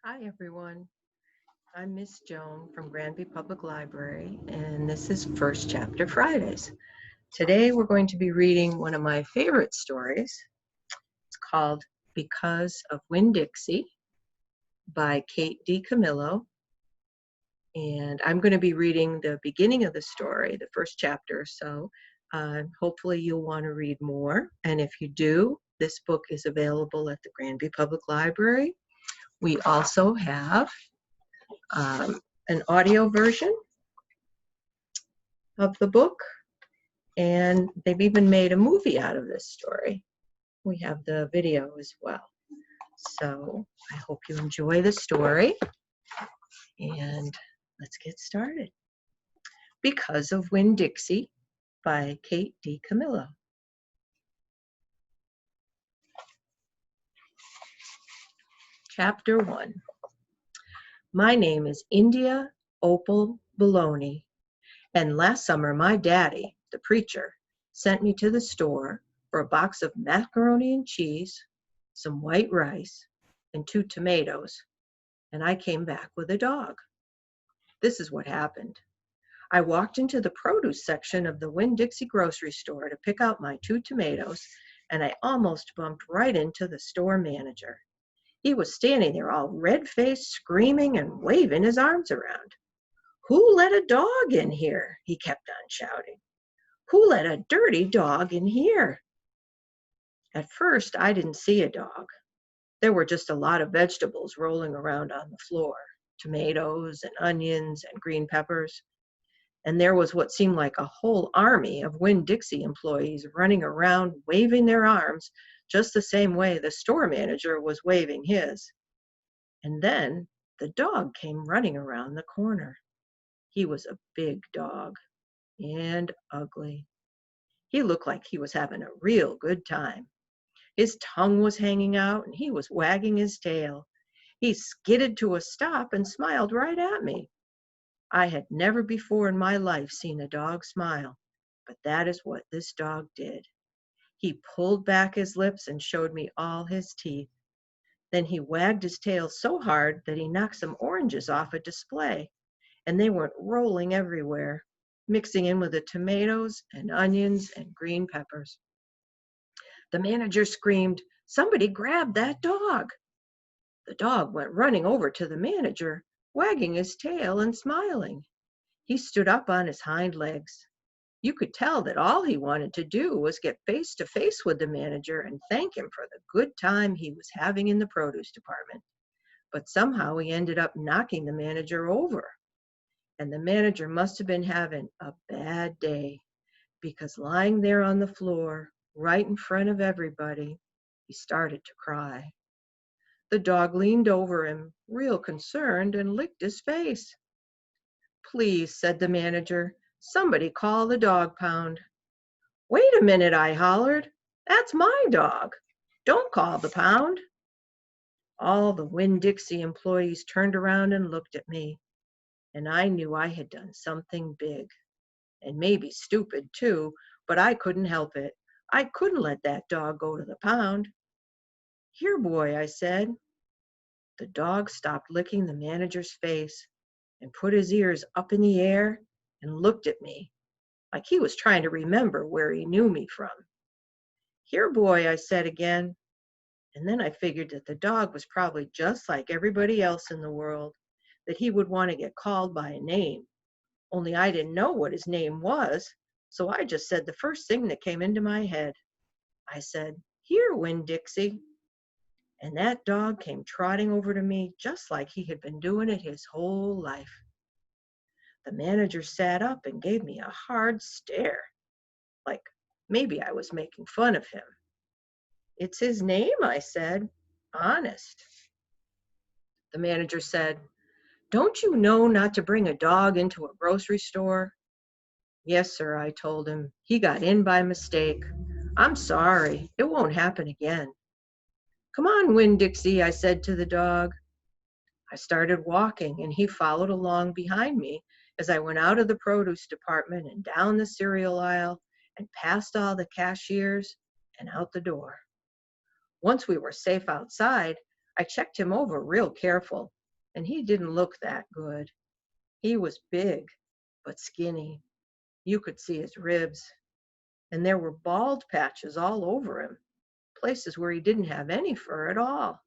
Hi, everyone. I'm Miss Joan from Granby Public Library, and this is First Chapter Fridays. Today, we're going to be reading one of my favorite stories. It's called Because of Win Dixie by Kate DiCamillo. And I'm going to be reading the beginning of the story, the first chapter or so. Hopefully, you'll want to read more. And if you do, this book is available at the Granby Public Library. We also have an audio version of the book, and they've even made a movie out of this story. We have the video as well. So I hope you enjoy the story, and let's get started. Because of Win Dixie by Kate DiCamillo. Chapter 1. My name is India Opal Baloney, and last summer my daddy, the preacher, sent me to the store for a box of macaroni and cheese, some white rice, and 2 tomatoes, and I came back with a dog. This is what happened. I walked into the produce section of the Winn-Dixie grocery store to pick out my 2 tomatoes, and I almost bumped right into the store manager. He was standing there all red-faced, screaming and waving his arms around. "Who let a dog in here?" he kept on shouting. "Who let a dirty dog in here?" At first, I didn't see a dog. There were just a lot of vegetables rolling around on the floor, tomatoes and onions and green peppers. And there was what seemed like a whole army of Winn-Dixie employees running around waving their arms just the same way the store manager was waving his. And then the dog came running around the corner. He was a big dog and ugly. He looked like he was having a real good time. His tongue was hanging out and he was wagging his tail. He skidded to a stop and smiled right at me. I had never before in my life seen a dog smile, but that is what this dog did. He pulled back his lips and showed me all his teeth. Then he wagged his tail so hard that he knocked some oranges off a display, and they went rolling everywhere, mixing in with the tomatoes and onions and green peppers. The manager screamed, "Somebody grab that dog!" The dog went running over to the manager, wagging his tail and smiling. He stood up on his hind legs. You could tell that all he wanted to do was get face to face with the manager and thank him for the good time he was having in the produce department. But somehow he ended up knocking the manager over. And the manager must have been having a bad day, because lying there on the floor, right in front of everybody, he started to cry. The dog leaned over him, real concerned, and licked his face. "Please," said the manager, "somebody call the dog pound." "Wait a minute," I hollered. "That's my dog. Don't call the pound." All the Winn-Dixie employees turned around and looked at me, and I knew I had done something big, and maybe stupid too, but I couldn't help it. I couldn't let that dog go to the pound. "Here, boy," I said. The dog stopped licking the manager's face and put his ears up in the air and looked at me like he was trying to remember where he knew me from. "Here, boy," I said again. And then I figured that the dog was probably just like everybody else in the world, that he would want to get called by a name. Only I didn't know what his name was, so I just said the first thing that came into my head. I said, "Here, Winn-Dixie." And that dog came trotting over to me just like he had been doing it his whole life. The manager sat up and gave me a hard stare, like maybe I was making fun of him. "It's his name," I said. "Honest." The manager said, "Don't you know not to bring a dog into a grocery store?" "Yes, sir," I told him. "He got in by mistake. I'm sorry. It won't happen again." "Come on, Winn-Dixie," I said to the dog. I started walking, and he followed along behind me as I went out of the produce department and down the cereal aisle and past all the cashiers and out the door. Once we were safe outside, I checked him over real careful, and he didn't look that good. He was big, but skinny. You could see his ribs, and there were bald patches all over him, places where he didn't have any fur at all.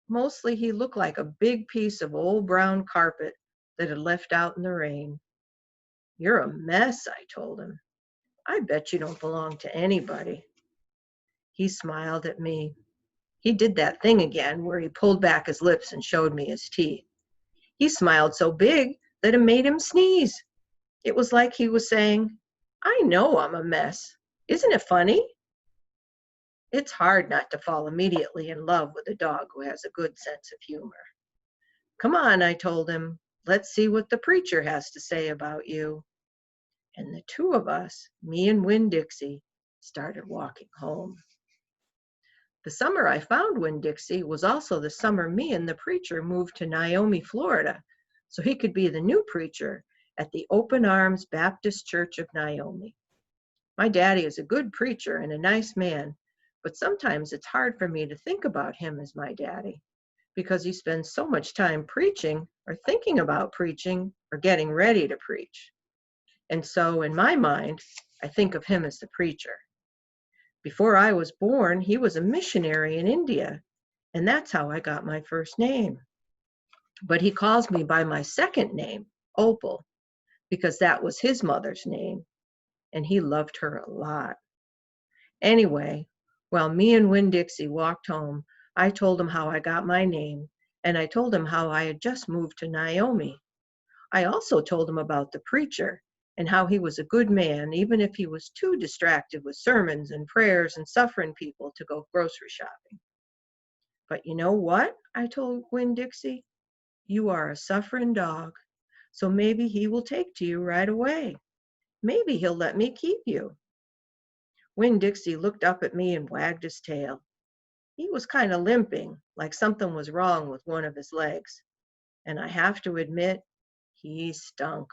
Mostly he looked like a big piece of old brown carpet that had left out in the rain. "You're a mess," I told him. "I bet you don't belong to anybody." He smiled at me. He did that thing again where he pulled back his lips and showed me his teeth. He smiled so big that it made him sneeze. It was like he was saying, "I know I'm a mess. Isn't it funny?" It's hard not to fall immediately in love with a dog who has a good sense of humor. "Come on," I told him. "Let's see what the preacher has to say about you." And the two of us, me and Winn-Dixie, started walking home. The summer I found Winn-Dixie was also the summer me and the preacher moved to Naomi, Florida, so he could be the new preacher at the Open Arms Baptist Church of Naomi. My daddy is a good preacher and a nice man, but sometimes it's hard for me to think about him as my daddy because he spends so much time preaching or thinking about preaching or getting ready to preach. And so in my mind, I think of him as the preacher. Before I was born, he was a missionary in India, and that's how I got my first name. But he calls me by my second name, Opal, because that was his mother's name, and he loved her a lot. Anyway, while me and Winn-Dixie walked home, I told him how I got my name, and I told him how I had just moved to Naomi. I also told him about the preacher and how he was a good man, even if he was too distracted with sermons and prayers and suffering people to go grocery shopping. "But you know what?" I told Winn-Dixie. "You are a suffering dog, so maybe he will take to you right away. Maybe he'll let me keep you." Winn-Dixie looked up at me and wagged his tail. He was kind of limping, like something was wrong with one of his legs. And I have to admit, he stunk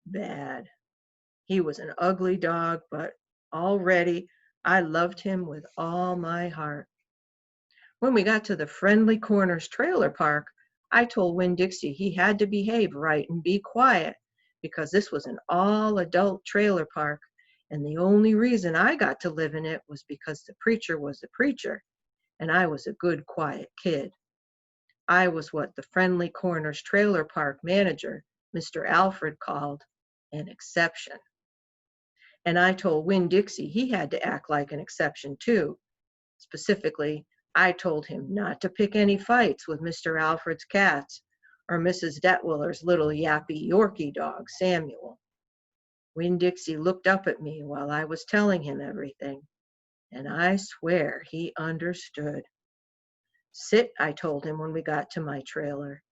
bad. He was an ugly dog, but already I loved him with all my heart. When we got to the Friendly Corners trailer park, I told Winn-Dixie he had to behave right and be quiet because this was an all-adult trailer park, and the only reason I got to live in it was because the preacher was the preacher, and I was a good, quiet kid. I was what the Friendly Corners trailer park manager, Mr. Alfred, called an exception. And I told Winn-Dixie he had to act like an exception too. Specifically, I told him not to pick any fights with Mr. Alfred's cats or Mrs. Detwiller's little yappy Yorkie dog, Samuel. Winn-Dixie looked up at me while I was telling him everything, and I swear he understood. "Sit," I told him when we got to my trailer,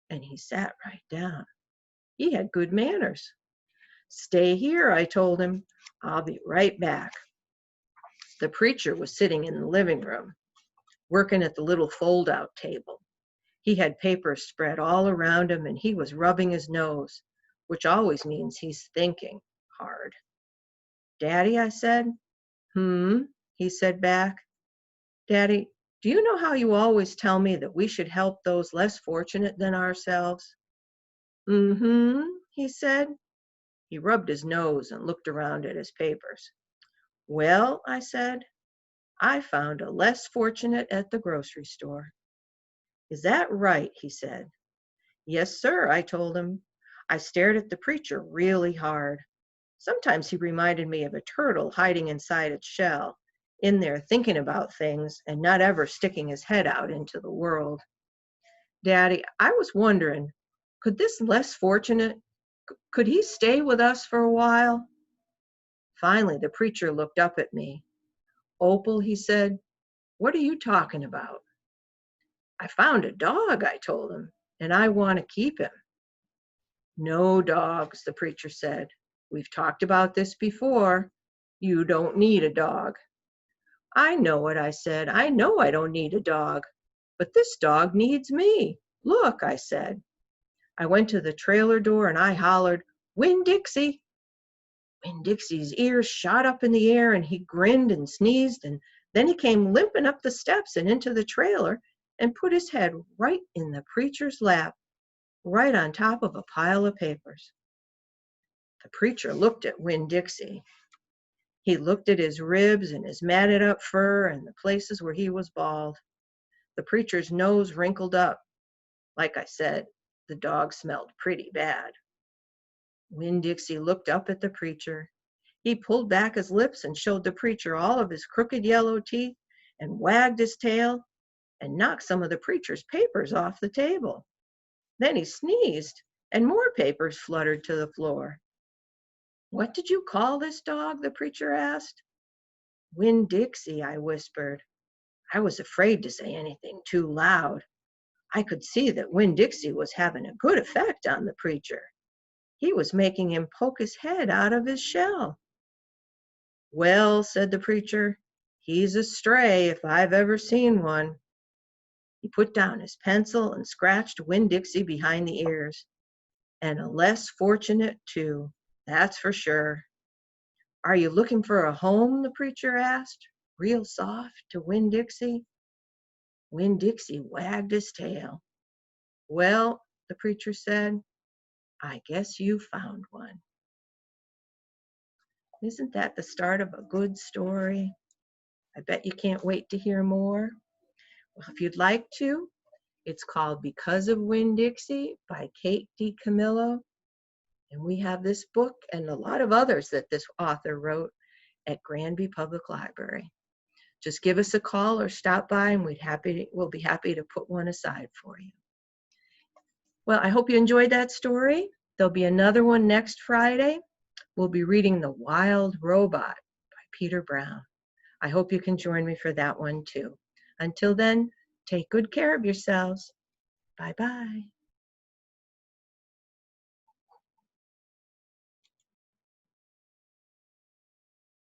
and he sat right down. He had good manners. "Stay here," I told him. "I'll be right back." The preacher was sitting in the living room, working at the little fold-out table. He had papers spread all around him, and he was rubbing his nose, which always means he's thinking hard. "Daddy," I said. He said back. "Daddy, do you know how you always tell me that we should help those less fortunate than ourselves?" He said. He rubbed his nose and looked around at his papers. "Well," I said, "I found a less fortunate at the grocery store." "Is that right?" he said. "Yes, sir," I told him. I stared at the preacher really hard. Sometimes he reminded me of a turtle hiding inside its shell, in there thinking about things and not ever sticking his head out into the world. "Daddy, I was wondering, could this less fortunate, could he stay with us for a while?" Finally, the preacher looked up at me. "Opal," he said, "what are you talking about?" "I found a dog," I told him, "and I want to keep him." "No dogs," the preacher said. "We've talked about this before. You don't need a dog." "I know it," I said. "I know I don't need a dog, but this dog needs me. Look," I said. I went to the trailer door and I hollered, "Winn-Dixie." Winn-Dixie's ears shot up in the air and he grinned and sneezed, and then he came limping up the steps and into the trailer, and put his head right in the preacher's lap, right on top of a pile of papers. The preacher looked at Winn-Dixie. He looked at his ribs and his matted up fur and the places where he was bald. The preacher's nose wrinkled up. Like I said, the dog smelled pretty bad. Winn-Dixie looked up at the preacher. He pulled back his lips and showed the preacher all of his crooked yellow teeth and wagged his tail and knocked some of the preacher's papers off the table. Then he sneezed and more papers fluttered to the floor. "What did you call this dog?" the preacher asked. "Winn-Dixie," I whispered. I was afraid to say anything too loud. I could see that Winn-Dixie was having a good effect on the preacher. He was making him poke his head out of his shell. "Well," said the preacher, "he's a stray if I've ever seen one." He put down his pencil and scratched Winn-Dixie behind the ears. "And a less fortunate, too, that's for sure." "Are you looking for a home?" the preacher asked, real soft, to Winn-Dixie. Winn-Dixie wagged his tail. "Well," the preacher said, "I guess you found one." Isn't that the start of a good story? I bet you can't wait to hear more. Well, if you'd like to, it's called Because of Winn-Dixie by Kate DiCamillo. And we have this book and a lot of others that this author wrote at Granby Public Library. Just give us a call or stop by and we'll be happy to put one aside for you. Well, I hope you enjoyed that story. There'll be another one next Friday. We'll be reading The Wild Robot by Peter Brown. I hope you can join me for that one too. Until then, take good care of yourselves. Bye-bye.